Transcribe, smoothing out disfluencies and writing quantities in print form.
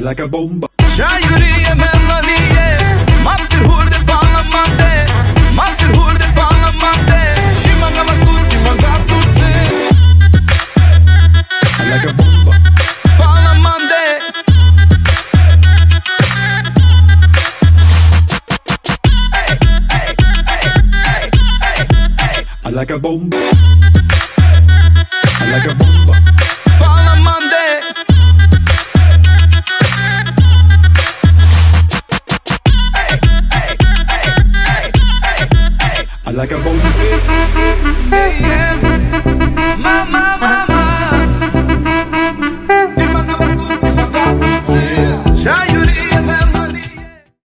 like a bomba. Şairi melodiye, matir hurde palamante, matir hurde palamante. Imangala tutti, imangala tutti. Like a bomba. Palamante. Hey, hey, hey, hey, hey, hey. Like a bomba. Like a bomba. Palamante. Like a bomba. Yeah, yeah. Mama, mama.